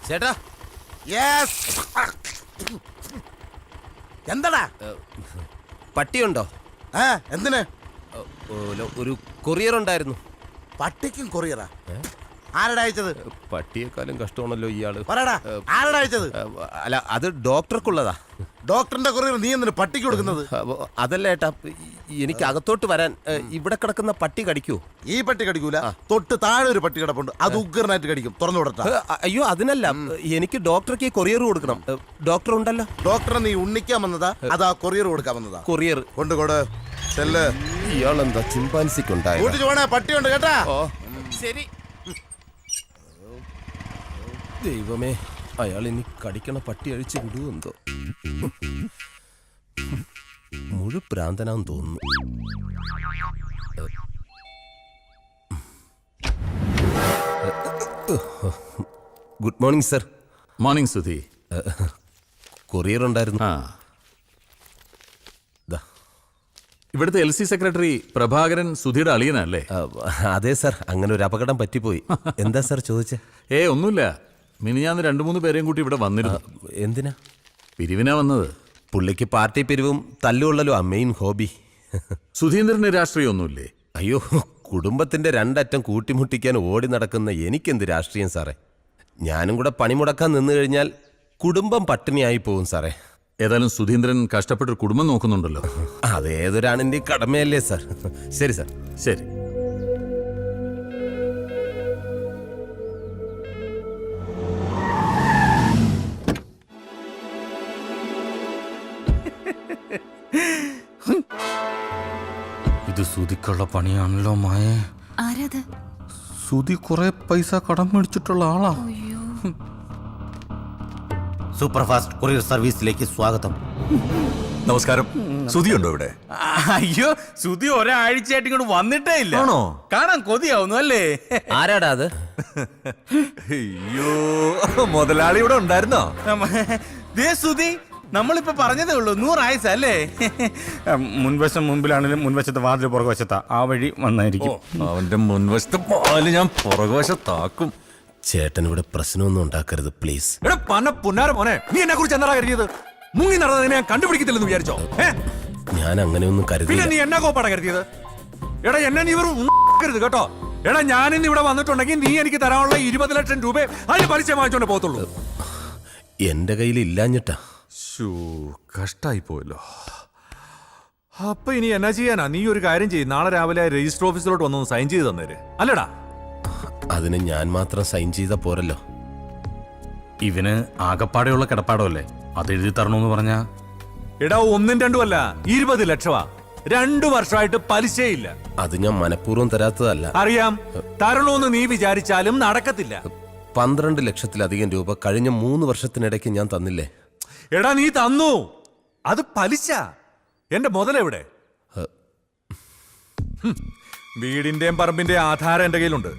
ചേട്ടാ. എന്താടാ? പട്ടിയുണ്ടോ? എന്തിന്? ഒരു കൊറിയർ ഉണ്ടായിരുന്നു. പട്ടിക്കും കൊറിയറാ? ആരുടെ അയച്ചത്? പട്ടിയെക്കാളും കഷ്ടമാണല്ലോ ഇയാള്. പറയടാ, ആരുടെ അയച്ചത്? അല്ല, അത് ഡോക്ടർക്കുള്ളതാ. ഡോക്ടറിന്റെ കൊറിയർ നീ എന്തിനു പട്ടിക്ക് കൊടുക്കുന്നത്? അതല്ല ഏട്ടാ, എനിക്ക് അകത്തോട്ട് വരാൻ ഇവിടെ കിടക്കുന്ന പട്ടി കടിക്കുവോ? ഈ പട്ടി കടിക്കൂല. തൊട്ട് താഴെ ഒരു പട്ടി കിടപ്പുണ്ട്, അത് ഉഗ്രനായിട്ട് കടിക്കും. തുറന്നു വിടട്ടാ. അയ്യോ, അതിനല്ല, എനിക്ക് ഡോക്ടർക്ക് കൊറിയർ കൊടുക്കണം. ഡോക്ടർ ഉണ്ടല്ലോ. ഡോക്ടറെ നീ ഉണ്ണിക്കാൻ വന്നതാ അതാ കൊറിയർ കൊടുക്കാൻ വന്നതാ? കൊറിയർ കൊണ്ടുകൊട്. ഇയാളെന്താ ചിമ്പാൻസിക്കുണ്ടായ പട്ടിയുണ്ട് കേട്ടാ. ശരി. ദൈവമേ, അയാൾ ഇനി കടിക്കണ പട്ടി അഴിച്ച് വിടുവെന്തോ. മുഴുപ്രാന്തനാന്ന് തോന്നുന്നു. Good morning sir. Morning Sudhi. Courier ഉണ്ടായിരുന്നു. ഇവിടുത്തെ LC സെക്രട്ടറി പ്രഭാകരൻ സുധിയുടെ അളിയനല്ലേ? അതെ സർ, അങ്ങനെ ഒരു അപകടം പറ്റിപ്പോയി. എന്താ സർ ചോദിച്ചേ? ഒന്നുമില്ല. മിനിഞ്ഞാന്ന് 2-3 പേരെയും കൂട്ടി ഇവിടെ വന്നിരുന്നു. എന്തിനാ? പിരിവിനാ വന്നത്. പുള്ളിക്ക് പാർട്ടി പിരിവും തല്ലുകൊള്ളലോ മെയിൻ ഹോബി. സുധീന്ദ്രന് രാഷ്ട്രീയം ഒന്നുമില്ലേ? അയ്യോ, കുടുംബത്തിന്റെ രണ്ടറ്റം കൂട്ടിമുട്ടിക്കാൻ ഓടി നടക്കുന്ന എനിക്കെന്ത് രാഷ്ട്രീയം സാറേ. ഞാനും കൂടെ പണിമുടക്കാൻ നിന്നു കഴിഞ്ഞാൽ കുടുംബം പട്ടിണിയായി പോകും സാറേ. ഏതായാലും സുധീന്ദ്രൻ കഷ്ടപ്പെട്ടൊരു കുടുംബം നോക്കുന്നുണ്ടല്ലോ. അതേതൊരാണിന്റെ കടമയല്ലേ സാർ. ശരി സാർ. ശരി. ഇത് സുധിക്കുള്ള പണിയാണല്ലോ മായേ. ആരാത്? സുധി കുറെ പൈസ കടം മേടിച്ചിട്ടുള്ള ആളാ. സൂപ്പർ ഫാസ്റ്റ് കൊറിയർ സർവീസിലേക്ക് സ്വാഗതം. നമസ്കാരം. സുധി ഉണ്ടോ ഇവിടെ? അയ്യോ, സുധി ഒരാഴ്ചയായിട്ട് ഇങ്ങോട്ട് വന്നിട്ടേ ഇല്ല. ആണോ? കാണാൻ കൊതിയാവുന്നു അല്ലേ? ആരാടാ അത്? അയ്യോ, മുതലാളി ഇവിടെ ഉണ്ടായിരുന്നോ? ദേ സുധി, നമ്മളിപ്പോ പറഞ്ഞതേ ഉള്ളൂ. 100 ആയുസ് അല്ലേ? മുൻവശം മുമ്പിലാണെങ്കിലും മുൻവശത്തെ വാതിൽ പുറകുവശത്താ. ആ വഴി വന്നായിരിക്കും. അവന്റെ മുൻവശത്തെ പാല് ഞാൻ പുറകുവശത്താക്കും. ചേട്ടൻ ഇവിടെ പ്രശ്നമൊന്നും ഉണ്ടാക്കരുത് പ്ലീസ്. എടാ പന പുന്നാര മോനെ, നീ എന്നെ കുറിച്ച് എന്താ കരുതിയത്? മുങ്ങി നടന്നതിനെ ഞാൻ കണ്ടുപിടിക്കത്തില്ലെന്ന് വിചാരിച്ചോ? ഞാൻ അങ്ങനെയൊന്നും പിന്നെ കരുതില്ല. നീ എന്നാ കോപ്പാടാ കരുതിയത്? എടാ എന്നെ നീ വെറും കരുത് കേട്ടോ. എടാ ഞാനിന്ന് ഇവിടെ വന്നിട്ടുണ്ടെങ്കിൽ നീ എനിക്ക് തരാനുള്ള 20 ലക്ഷം രൂപ അതിന് പലിശ വാങ്ങിച്ചോണ്ട് പോകത്തുള്ളൂ. എന്റെ കയ്യിൽ ഇല്ലാഞ്ഞിട്ടാ. കഷ്ടായി പോയല്ലോ. അപ്പൊ ഇനി എന്നാ ചെയ്യാനാ? നീ ഒരു കാര്യം ചെയ്യും, നാളെ രാവിലെ രജിസ്റ്റർ ഓഫീസിലോട്ട് വന്നൊന്ന് സൈൻ ചെയ്ത് തന്നേര്. അല്ലടാ, അതിന് ഞാൻ മാത്രം സൈൻ ചെയ്ത പോരല്ലോ. ഇവന് ആകപ്പാടെയുള്ള കിടപ്പാടോ അല്ലേ? അത് എഴുതി തരണമെന്ന് പറഞ്ഞാ. എടാ 1-2 അല്ല, 20 ലക്ഷമാ. 2 വർഷമായിട്ട് പലിശയില്ല. അത് ഞാൻ മനഃപൂർവ്വം തരാത്തതല്ല. അറിയാം, തരണോന്ന് നീ വിചാരിച്ചാലും നടക്കത്തില്ല. 12 ലക്ഷത്തിലധികം രൂപ കഴിഞ്ഞ 3 വർഷത്തിനിടയ്ക്ക് ഞാൻ തന്നില്ലേ? എടാ നീ തന്നു, അത് പലിശ. എന്റെ മുതലെവിടെ? വീടിന്റെയും പറമ്പിന്റെയും ആധാരം എന്റെ കയ്യിലുണ്ട്.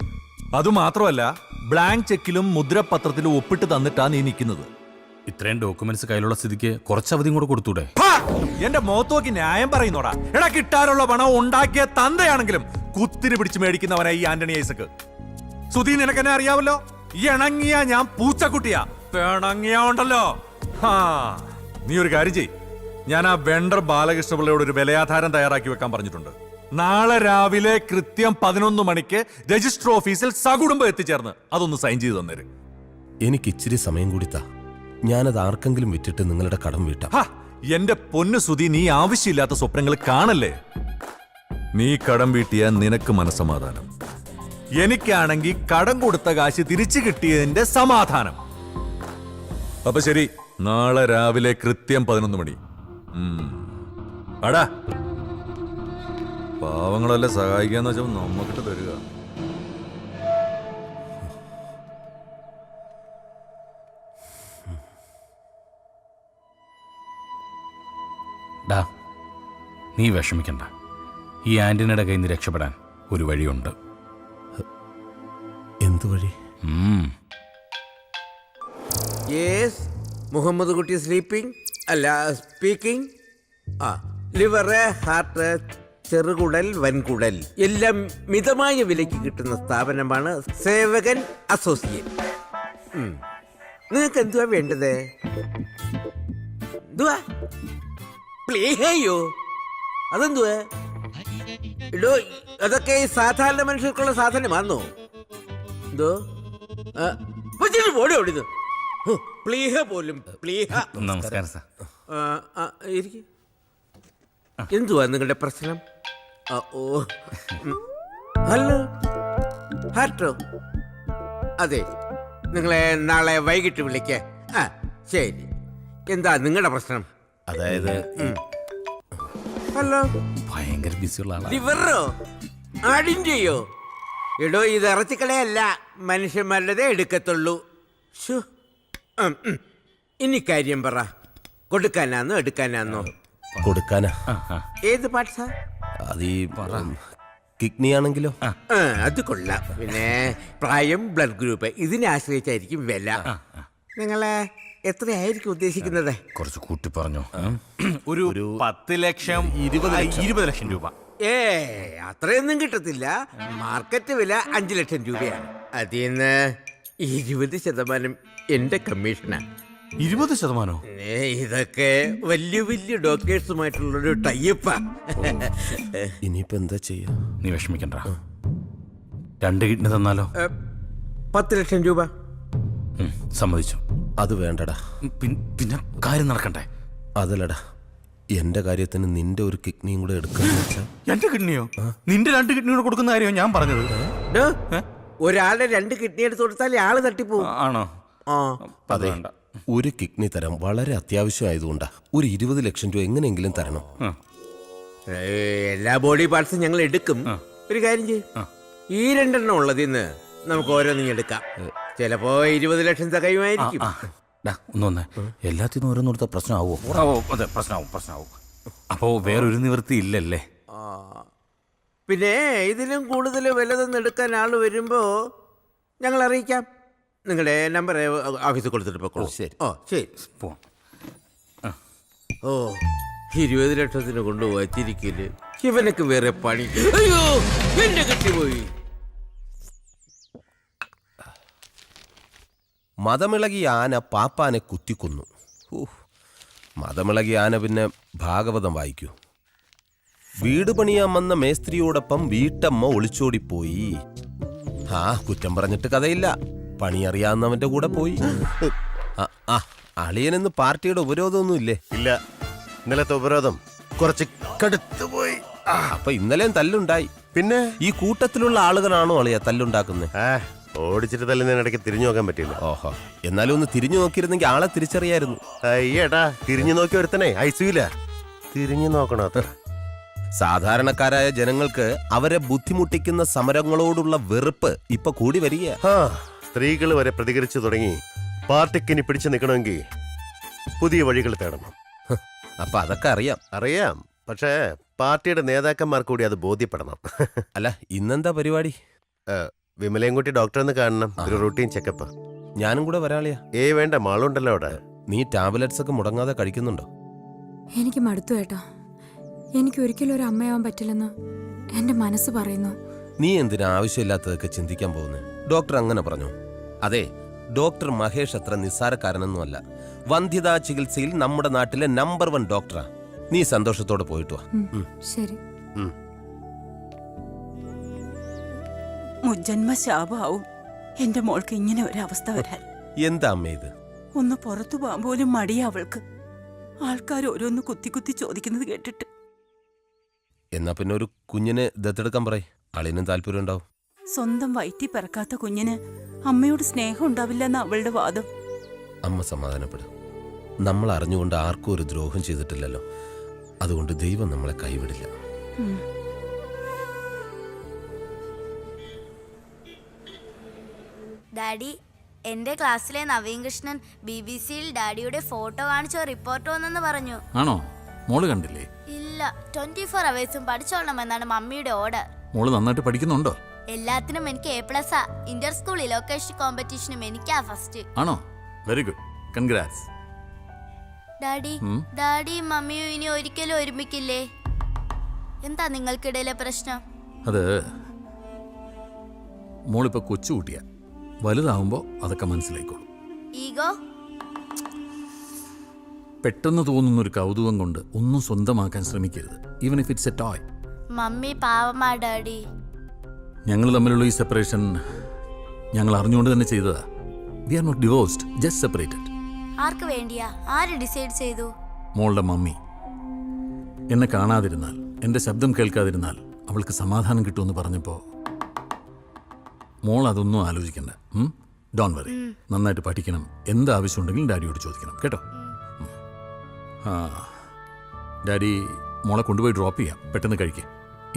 അതുമാത്രമല്ല, ബ്ലാങ്ക് ചെക്കിലും മുദ്രപത്രത്തിലും ഒപ്പിട്ട് തന്നിട്ടാ നീ നിൽക്കുന്നത്. ഇത്രയും ഡോക്യുമെന്റ്സ് കയ്യിലുള്ള സ്ഥിതിക്ക് കുറച്ച് അവധിയും കൂടെ കൊടുത്തൂടെ? എന്റെ മുഖത്ത് നോക്കി ന്യായം പറയുന്നോടാ. എടാ കിട്ടാനുള്ള പണം ഉണ്ടാക്കിയ തന്തയാണെങ്കിലും കുത്തിരി പിടിച്ച് മേടിക്കുന്നവനാ ഈ ആന്റണി ഐസക്. സുധി, നിനക്കെന്നെ അറിയാവല്ലോ. ഇണങ്ങിയ ഞാൻ പൂച്ചക്കുട്ടിയാ, പിണങ്ങിയ ഉണ്ടല്ലോ. നീ ഒരു കാര്യം ചെയ്, ഞാൻ ആ വെണ്ടർ ബാലകൃഷ്ണപിള്ളയോട് ഒരു വിലയാധാരം തയ്യാറാക്കി വെക്കാൻ പറഞ്ഞിട്ടുണ്ട്. നാളെ രാവിലെ കൃത്യം 11 മണിക്ക് രജിസ്റ്റർ ഓഫീസിൽ സകുടുംബം എത്തിച്ചേർന്ന് അതൊന്ന് സൈൻ ചെയ്ത് തന്നേര്. എനിക്ക് ഇച്ചിരി സമയം കൂടി താ. ഞാനത് ആർക്കെങ്കിലും വിറ്റിട്ട് നിങ്ങളുടെ കടം വീട്ടാം. എന്റെ പൊന്നു സുധി, നീ ആവശ്യമില്ലാത്ത സ്വപ്നങ്ങൾ കാണല്ലേ. നീ കടം വീട്ടിയ നിനക്ക് മനസ്സമാധാനം, എനിക്കാണെങ്കിൽ കടം കൊടുത്ത കാശ് തിരിച്ചു കിട്ടിയതിന്റെ സമാധാനം. അപ്പൊ ശരി, നാളെ രാവിലെ കൃത്യം 11 മണി. അടാ, പാവങ്ങളല്ലേ സഹായിക്കാന്ന് വെച്ചാൽ നമ്മക്കിട്ട് തരിക. ഡാ, നീ വിഷമിക്കണ്ട. ഈ ആന്റണിയുടെ കയ്യിൽ നിന്ന് രക്ഷപ്പെടാൻ ഒരു വഴിയുണ്ട്. എന്തു വഴി? യെസ്, മുഹമ്മദ് കുട്ടി സ്ലീപ്പിംഗ് അല്ല സ്പീക്കിംഗ്. ലിവറ്, ഹാർട്ട്, ചെറുകുടൽ, വൻകുടൽ എല്ലാം മിതമായ വിലയ്ക്ക് കിട്ടുന്ന സ്ഥാപനമാണ് സേവകൻ അസോസിയേറ്റ്. നിങ്ങൾക്ക് എന്തുവാ വേണ്ടത്? എന്തുവാ? പ്ലീഹയോ? അതെന്തുവാ? ഇടോ, അതൊക്കെ ഈ സാധാരണ മനുഷ്യർക്കുള്ള സാധനമാണോ? എന്തോ പോടി ഓടിത്. പ്ലീഹ പോലും പ്ലീഹ. നമസ്കാരം സാർ. ഇരിക്ക്. എന്തുവാ നിങ്ങളുടെ പ്രശ്നം? ഓ, ഹലോ, ഹാർട്ടോ. അതെ, നിങ്ങളെ നാളെ വൈകിട്ട് വിളിക്ക. ശരി. എന്താ നിങ്ങളുടെ പ്രശ്നം? അതായത് ഹലോ, ഭയങ്കര ബിസിയുള്ള ആളാണ്. ലിവറോ ആടിൻ്റെയോ? എടോ, ഇത് ഇറച്ചിക്കളയല്ല, മനുഷ്യന്മാരുടേതേ എടുക്കത്തുള്ളൂ. ശ്ശോ. ഇനി കാര്യം പറ, കൊടുക്കാനാന്നോ എടുക്കാനാന്നോ? കൊടുക്കാനാ. ഏത് പാർട്സാ? അത് ഈ കിഡ്നി ആണെങ്കിലോ? അത് കൊള്ളാം. പിന്നെ പ്രായം, ബ്ലഡ് ഗ്രൂപ്പ് ഇതിനെ ആശ്രയിച്ചായിരിക്കും വില. നിങ്ങളെ എത്രയായിരിക്കും ഉദ്ദേശിക്കുന്നത്? കുറച്ച് കൂട്ടി പറഞ്ഞു. ഒരു 10 ലക്ഷം 20 ലക്ഷം രൂപ. അത്രയൊന്നും കിട്ടത്തില്ല. മാർക്കറ്റ് വില 5 ലക്ഷം രൂപയാണ്. അതിന്ന് 20% എന്റെ കമ്മീഷനാണ്. 20%? ഇതൊക്കെ വലിയ വലിയ ഡോക്ടേഴ്സുമായിട്ടുള്ളൊരു ടൈപ്പാ. ഇനിയിപ്പോ എന്താ ചെയ്യാ? നീ വിഷമിക്കണ്ട. 2 കിഡ്നി തന്നാലോ? 10 ലക്ഷം രൂപ. സമ്മതിച്ചു. അത് വേണ്ടടാ. പിന്നെ കാര്യം നടക്കണ്ടേ? അതല്ലടാ, എന്റെ കാര്യത്തിന് നിന്റെ ഒരു കിഡ്നിയും കൂടെ എടുക്കാന്ന് വെച്ചാ. എന്റെ കിഡ്നിയോ? നിന്റെ 2 കിഡ്നി കൂടെ കൊടുക്കുന്ന കാര്യമോ ഞാൻ പറഞ്ഞത്? ഒരാളുടെ 2 കിഡ്നി എടുത്ത് കൊടുത്താൽ ആള് തട്ടിപ്പോവും. ആണോ? അതെ, ഒരു കിഡ്നി തരം വളരെ അത്യാവശ്യമായതുകൊണ്ടാ. ഒരു 20 ലക്ഷം രൂപ എങ്ങനെയെങ്കിലും തരണം. എല്ലാ ബോഡി പാർട്സും ഞങ്ങൾ എടുക്കും. ഒരു കാര്യം ചെയ്യും, ഈ 2 എണ്ണം ഉള്ളതിന്ന് നമുക്ക് ഓരോന്നും എടുക്കാം. ചിലപ്പോ 20 ലക്ഷം തികയുമായിരിക്കും. ഒന്നൊന്നേ, എല്ലാത്തിനും ഓരോന്ന് കൊടുത്ത പ്രശ്നമാവോ? അതെ, പ്രശ്നമാവും. അപ്പോ വേറൊരു നിവൃത്തി ഇല്ലല്ലേ? പിന്നെ ഇതിലും കൂടുതൽ വല്ലതൊന്നും എടുക്കാൻ ആള് വരുമ്പോ ഞങ്ങൾ അറിയിക്കാം. നിങ്ങളുടെ നമ്പർ ഓഫീസിൽ കൊടുത്തിട്ട് പോക്കോളൂ. ശരി. ശരി. പോവാം. 20 ലക്ഷത്തിന് കൊണ്ട് വച്ചിരിക്കല്. ഇവനക്ക് വേറെ പണി. അയ്യോ, എന്റെ കെട്ടിപ്പോയി. മതമിളകിയ ആന പാപ്പാനെ കുത്തിക്കൊന്നു. മതമിളകിയ ആന പിന്നെ ഭാഗവതം വായിക്കൂ. വീട് പണിയാൻ വന്ന മേസ്ത്രിയോടൊപ്പം വീട്ടമ്മ ഒളിച്ചോടിപ്പോയി. കുറ്റം പറഞ്ഞിട്ട് കഥയില്ല, പണി അറിയാവുന്നവന്റെ കൂടെ പോയി. അളിയനെന്ന് പാർട്ടിയുടെ ഉപരോധമൊന്നും ഇല്ലേ? ഇല്ല, ഇന്നലത്തെ ഉപരോധം കുറച്ച് കടുത്തു പോയി. അപ്പൊ ഇന്നലെയും തല്ലുണ്ടായി. പിന്നെ ഈ കൂട്ടത്തിലുള്ള ആളുകളാണോ അളിയ തല്ലുണ്ടാക്കുന്നത്? ഓടിച്ചിട്ട് തല്ലുന്നതിനിടയ്ക്ക് തിരിഞ്ഞു നോക്കാൻ പറ്റില്ല. ഓഹോ, എന്നാലും ഒന്ന് തിരിഞ്ഞു നോക്കിയിരുന്നെങ്കിൽ ആളെ തിരിച്ചറിയായിരുന്നു. അയ്യേട്ടാ, തിരിഞ്ഞു നോക്കി ഒരുത്തനെ ഐസിയില്ല. തിരിഞ്ഞു നോക്കണോ? അത്ര സാധാരണക്കാരായ ജനങ്ങൾക്ക് അവരെ ബുദ്ധിമുട്ടിക്കുന്ന സമരങ്ങളോടുള്ള വെറുപ്പ് ഇപ്പൊ കൂടി വരിക. സ്ത്രീകൾ വരെ പ്രതികരിച്ചു തുടങ്ങി. പാർട്ടിക്കിനി പിടിച്ചു നിൽക്കണമെങ്കിൽ പുതിയ വഴികൾ തേടണം. അപ്പൊ അതൊക്കെ അറിയാം, പക്ഷേ പാർട്ടിയുടെ നേതാക്കന്മാർ കൂടി അത് ബോധ്യപ്പെടണം. അല്ല, ഇന്നെന്താ പരിപാടി? വിമലയൻകുട്ടി ഡോക്ടറെന്ന് കാണണം, ഒരു റൂട്ടീൻ ചെക്കപ്പ്. ഞാനും കൂടെ വരാളിയാ. വേണ്ട, മാളുണ്ടല്ലോ അവിടെ. നീ ടാബ്ലറ്റ്സ് ഒക്കെ മുടങ്ങാതെ കഴിക്കുന്നുണ്ടോ? എനിക്ക് മടുത്തു ഏട്ടാ. എനിക്ക് ഒരിക്കലും ഒരു അമ്മയാവാൻ പറ്റില്ലെന്ന് എന്റെ മനസ്സ് പറയുന്നു. നീ എന്തിനാ ആവശ്യമില്ലാത്തതൊക്കെ ചിന്തിക്കാൻ പോകുന്നത്? ഡോക്ടർ അങ്ങനെ പറഞ്ഞു. അതെ, ഡോക്ടർ മഹേഷ് അത്ര നിസ്സാരക്കാരനൊന്നുമല്ല. വന്ധ്യതാ ചികിത്സയിൽ നമ്മുടെ നാട്ടിലെ നമ്പർ 1 ഡോക്ടറാ. നീ സന്തോഷത്തോടെ പോയിട്ട് വാ. ശരി. മുജ്ജന്മ ശാപമാവും എന്റെ മോൾക്ക് ഇങ്ങനെ ഒരവസ്ഥ വരാൻ. എന്താ അമ്മ ഇത്? ഒന്ന് പുറത്തു പോകാൻ പോലും മടിയാ അവൾക്ക്. ആൾക്കാർ ഓരോന്ന് കുത്തി ചോദിക്കുന്നത് കേട്ടിട്ട്. എന്നാ പിന്നെ ഒരു കുഞ്ഞിനെ ദത്തെടുക്കാൻ പറയ്, അളിനും താല്പര്യം ഉണ്ടാവും. സ്വന്തം വയറ്റി പിറക്കാത്ത കുഞ്ഞിന് അമ്മയോട് സ്നേഹം ഉണ്ടാവില്ലെന്ന അവളുടെ വാദം. അമ്മ സമാധാനപ്പെടും. നമ്മൾ അറിഞ്ഞുകൊണ്ട് ആർക്കും ഒരു ദ്രോഹം ചെയ്തിട്ടില്ലല്ലോ. അതുകൊണ്ട് ദൈവം നമ്മളെ കൈവിടില്ല. ഡാഡി, എന്റെ ക്ലാസ്സിലെ നവീൻ കൃഷ്ണൻ BBC-യിൽ ഡാഡിയുടെ ഫോട്ടോ കാണിച്ചോ റിപ്പോർട്ട് വന്നെന്ന് പറഞ്ഞു. ആണോ? മോള് കണ്ടില്ലേ? ഇല്ല, 24 അവേഴ്സും പഠിച്ചോളണമെന്നാണ് മമ്മിയുടെ ഓർഡർ. മോള് നന്നായിട്ട് പഠിക്കുന്നുണ്ടോ? എല്ലാത്തിനും എനിക്ക് A+. ഇന്റർ സ്കൂൾ ഇലോക്കേഷൻ കോമ്പറ്റീഷനും എനിക്കാ ഫസ്റ്റ്. ആണോ? Very good, congrats. ഡാഡിയും മമ്മിയും ഇനി ഒരിക്കലും ഒരുമിക്കില്ലേ? എന്താ നിങ്ങൾക്കിടയിലെ പ്രശ്നം? അത് മോളിപ്പോ കൊച്ചുകുട്ടിയാ, വലുതാവുമ്പോ അതൊക്കെ മനസ്സിലായിക്കോളും. ഈഗോ? പെട്ടെന്ന് തോന്നുന്ന ഒരു കൗതുകം കൊണ്ട് ഒന്നും സ്വന്തമാക്കാൻ ശ്രമിക്കരുത്, even if it's a toy. Mummy പാവമാ ഡാഡി. ഞങ്ങൾ തമ്മിലുള്ള ഈ സെപ്പറേഷൻ ഞങ്ങൾ അറിഞ്ഞുകൊണ്ട് തന്നെ ചെയ്തതാ. We are not divorced, just separated. ആർക്ക് വേണ്ടിയാ? ആര് ഡിസൈഡ് ചെയ്തു? മോളുടെ മമ്മി. എന്നെ കാണാതിരുന്നാൽ, എൻ്റെ ശബ്ദം കേൾക്കാതിരുന്നാൽ അവൾക്ക് സമാധാനം കിട്ടുമെന്ന് പറഞ്ഞപ്പോൾ മോൾ അതൊന്നും ആലോചിക്കണ്ട. Don't worry. നന്നായിട്ട് പഠിക്കണം. എന്ത് ആവശ്യമുണ്ടെങ്കിലും ഡാഡിയോട് ചോദിക്കണം കേട്ടോ. ആ, ഡാഡി മോളെ കൊണ്ടുപോയി ഡ്രോപ്പ് ചെയ്യാം. പെട്ടെന്ന് കഴിക്കുക.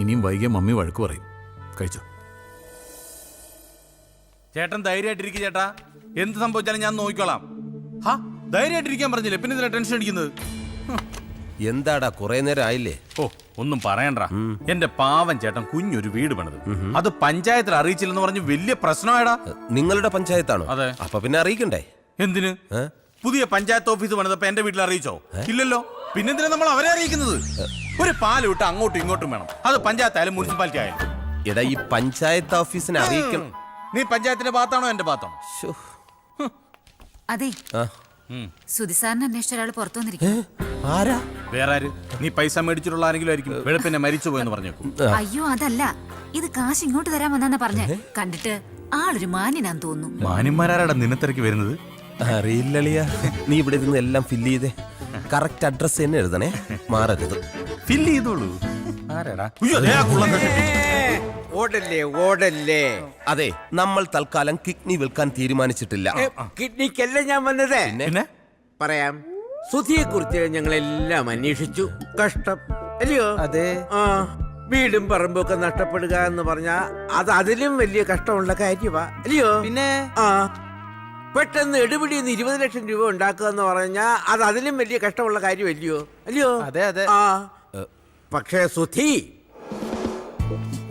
ഇനിയും വൈകിയ മമ്മി വഴക്ക് പറയും. കഴിച്ചോ. ചേട്ടൻ ധൈര്യമായിട്ടിരിക്കും ചേട്ടാ. എന്ത് സംഭവിച്ചാലും ഞാൻ നോക്കിക്കോളാം. ഹാ, ധൈര്യമായിട്ടിരിക്കാൻ പറഞ്ഞില്ലേ, പിന്നെ ഇതിലെ ടെൻഷൻ അടിക്കുന്നത്? എന്താടാ കുറെ നേരം ആയില്ലേ? ഓ, ഒന്നും പറയണ്ട. എന്റെ പാവൻ ചേട്ടൻ കുഞ്ഞൊരു വീട് പണിത്, അത് പഞ്ചായത്തിൽ അറിയിച്ചില്ലെന്ന് പറഞ്ഞ് വലിയ പ്രശ്നമായടാ. നിങ്ങളുടെ പഞ്ചായത്താണോ? അതെ. അപ്പൊ പിന്നെ അറിയിക്കണ്ടേ? എന്തിന്? പുതിയ പഞ്ചായത്ത് ഓഫീസ് പണിതപ്പോ എന്റെ വീട്ടിൽ അറിയിച്ചോ? ഇല്ലല്ലോ. പിന്നെന്തിനാ നമ്മൾ അവരെ അറിയിക്കുന്നത്? ഒരു പാല് വിട്ട് അങ്ങോട്ടും ഇങ്ങോട്ടും വേണം. അത് പഞ്ചായത്ത് ആയാലും മുനിസിപ്പാലിറ്റി ആയാലും. എടാ, ഈ പഞ്ചായത്ത് ഓഫീസിനെ അറിയിക്കണം. നീ പഞ്ചായത്തിന്റെ ഭാഗത്താണോ എന്റെ ഭാഗത്താണോ? ശ്ശോ. അതെ, ആ. സുധി സാറിനെ അന്വേഷിച്ച ഒരാൾ പുറത്തു വന്നിരിക്കും. ആരാ? വേറെ ആര്? നീ പൈസ മേടിച്ചിട്ടുള്ള ആരെങ്കിലും ആയിരിക്കും. വെളുപ്പിനെ മരിച്ചു പോയെന്ന് പറഞ്ഞേക്കും. അയ്യോ അതല്ല, ഇത് കാശ് ഇങ്ങോട്ട് തരാൻ വന്നാ പറഞ്ഞേ. കണ്ടിട്ട് ആളൊരു മാന്യനാന്ന് തോന്നുന്നു. മാന്യന്മാരാടാ നിന്നെ തിരക്കി വരുന്നത്. അറിയില്ലളിയ. നീ ഇവിടെ ഇരുന്ന് എല്ലാം ഫില്ല് ചെയ്തേ. കറക്റ്റ് അഡ്രസ് തന്നെ എഴുതണേ, മാറരുത്. ഫില്ല് ചെയ്തോളൂ. ആരാടാ? ഓടല്ലേ ഓടല്ലേ. അതെ, നമ്മൾ തൽക്കാലം കിഡ്നി വിൽക്കാൻ തീരുമാനിച്ചിട്ടില്ല. കിഡ്നിക്കല്ല ഞാൻ വന്നത്. പിന്നെ പറയാം. സുധിയെ കുറിച്ച് ഞങ്ങളെല്ലാം അന്വേഷിച്ചു. കഷ്ടം അല്ലയോ? അതെ. ആ, വീടും പറമ്പും ഒക്കെ നഷ്ടപ്പെടുക എന്ന് പറഞ്ഞാ അത് അതിലും വലിയ കഷ്ടമുള്ള കാര്യമാ അല്ലയോ? പിന്നെ ആ, പെട്ടെന്ന് എടുപിടി 20 ലക്ഷം രൂപ ഉണ്ടാക്കുക എന്ന് പറഞ്ഞാ അത് അതിലും വലിയ കഷ്ടമുള്ള കാര്യമല്ലയോ? അല്ലയോ? അതെ അതെ. ആ, പക്ഷേ സുധി,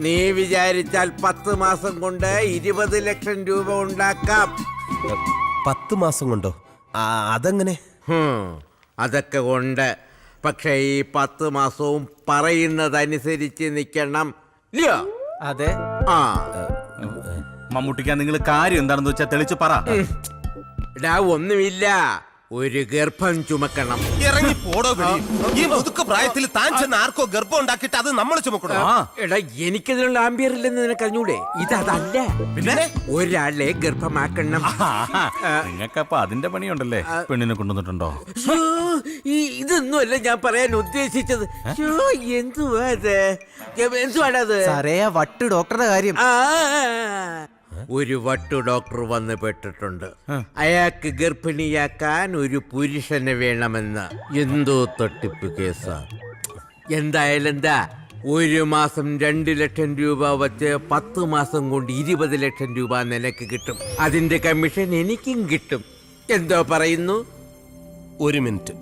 നീ വിചാരിച്ചാൽ 10 മാസം കൊണ്ട് 20 ലക്ഷം രൂപ ഉണ്ടാക്കാം. 10 മാസം കൊണ്ടോ? അതെങ്ങനെ? അതൊക്കെ കൊണ്ട്. പക്ഷേ ഈ 10 മാസവും പറയുന്നതനുസരിച്ച് നിൽക്കണം. ഇല്ലയോ? അതെ. ആ, മമ്മൂട്ടിക്ക, നിങ്ങൾ കാര്യം എന്താണെന്ന് വെച്ചാൽ തെളിച്ച് പറ. ഇടാ, ഒന്നുമില്ല. ഒരു ഗർഭം ചുമക്കണം. ഇറങ്ങി പോടോ വെളി. ഈ മുതുക്ക പ്രായത്തിൽ താൻ ചെന്ന് ആർക്കോ ഗർഭം ഉണ്ടാക്കിയിട്ട് അത് നമ്മൾ ചുമക്കണോ? എടാ, എനിക്കതിനുള്ള ആംബിയർ ഇല്ലെന്ന് നിനക്ക് അറിഞ്ഞൂടെ? ഇതല്ല. പിന്നെ ഒരാളെ ഗർഭമാക്കണം. നിങ്ങൾക്കപ്പൊ അതിന്റെ പണിയുണ്ടല്ലേ? പെണ്ണിനെ കൊണ്ടുവന്നിട്ടുണ്ടോ? ഇതൊന്നുമല്ല ഞാൻ പറയാൻ ഉദ്ദേശിച്ചത്. എന്തുവാ അത്? എന്തുവാണത്? വട്ട് ഡോക്ടറുടെ കാര്യം. ഒരു വട്ടു ഡോക്ടർ വന്ന് പെട്ടിട്ടുണ്ട്. അയാൾക്ക് ഗർഭിണിയാക്കാൻ ഒരു പുരുഷനെ വേണമെന്ന്. എന്തോ തട്ടിപ്പ് കേസാ. എന്തായാലും എന്താ, 1 മാസം 2 ലക്ഷം രൂപ വച്ച് 10 മാസം കൊണ്ട് 20 ലക്ഷം രൂപ നിനക്ക് കിട്ടും. അതിന്റെ കമ്മീഷൻ എനിക്കും കിട്ടും. എന്തോ പറയുന്നു? 1 മിനിറ്റ്.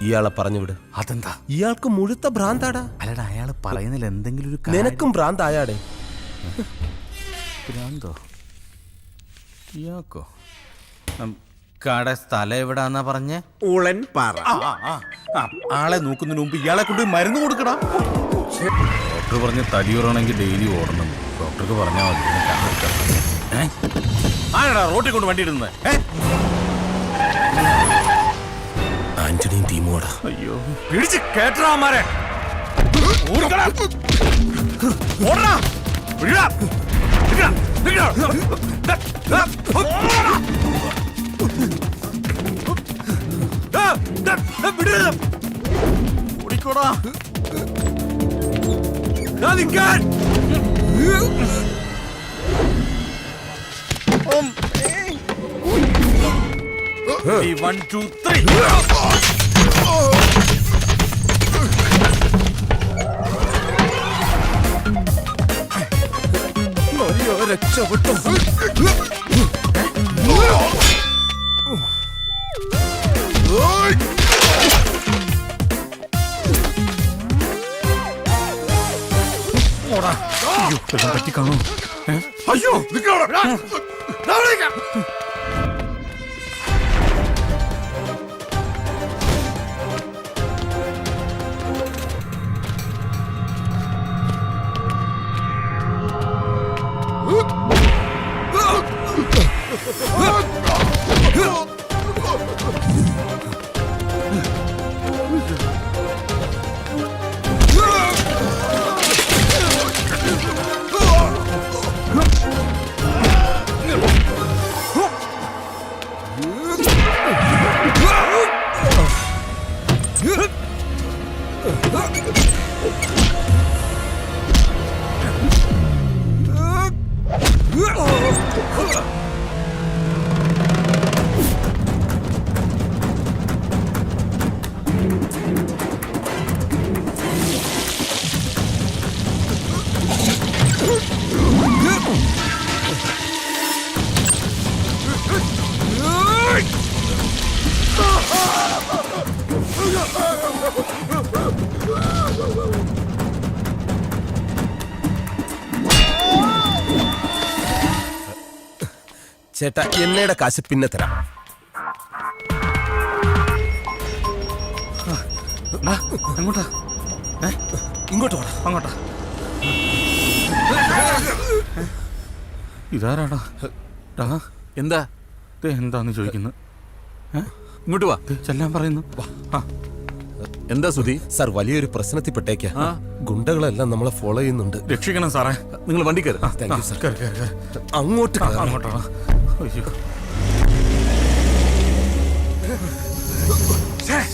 ഇയാളെ പറഞ്ഞു വിട്. അതെന്താ? ഇയാൾക്ക് മുഴുത്ത ഭ്രാന്താടാ. അല്ലടാ, അയാൾ പറയുന്നതിൽ എന്തെങ്കിലും ഒരു നിനക്കും ഭ്രാന്തായാടേ. ഭ്രാന്തോ? ഇയാക്കോ? കട സ്ഥലം എവിടാന്നാ പറഞ്ഞേ? ഊളൻ പാറ. ആളെ നോക്കുന്നതിന് മുമ്പ് ഇയാളെ കൊണ്ട് മരുന്ന് കൊടുക്കടാ. ഡോക്ടർ പറഞ്ഞ തടിയൂറണമെങ്കിൽ ഡെയിലി ഓടണം. ഡോക്ടർക്ക് പറഞ്ഞാൽ മതി. ആരാടാ റോട്ടിൽ കൊണ്ട് വണ്ടി ഇടുന്നത്? ആന്റണിയും ടീമോടാ. അയ്യോ, പിടിച്ച് കേട്ടറാമാരെ. ഓടടാ. ഓടിക്കോടാ. One, two, three. രക്ഷപ്പെട്ടു. പറ്റിക്കാണോ? അയ്യോ, ചേട്ടാ എണ്ണയുടെ കാശ് പിന്നെ തരാം. അങ്ങോട്ടാ ഇങ്ങോട്ട് വേണം. അങ്ങോട്ടാ. ഇതാരാടാ? എന്താ എന്താന്ന് ചോദിക്കുന്നു. ഇങ്ങോട്ട് വാ. ചെല്ലാൻ പറയുന്നു. എന്താ സുധി? സാർ വലിയൊരു പ്രശ്നത്തിൽപ്പെട്ടേക്കാ. ഗുണ്ടകളെല്ലാം നമ്മളെ ഫോളോ ചെയ്യുന്നുണ്ട്. രക്ഷിക്കണം സാറേ. നിങ്ങൾ വണ്ടി കയറി. Thank you sir. കേറ്, കേറ്, കേറ്. അങ്ങോട്ട് കേറാം. അങ്ങോട്ടാണ്. അയ്യോ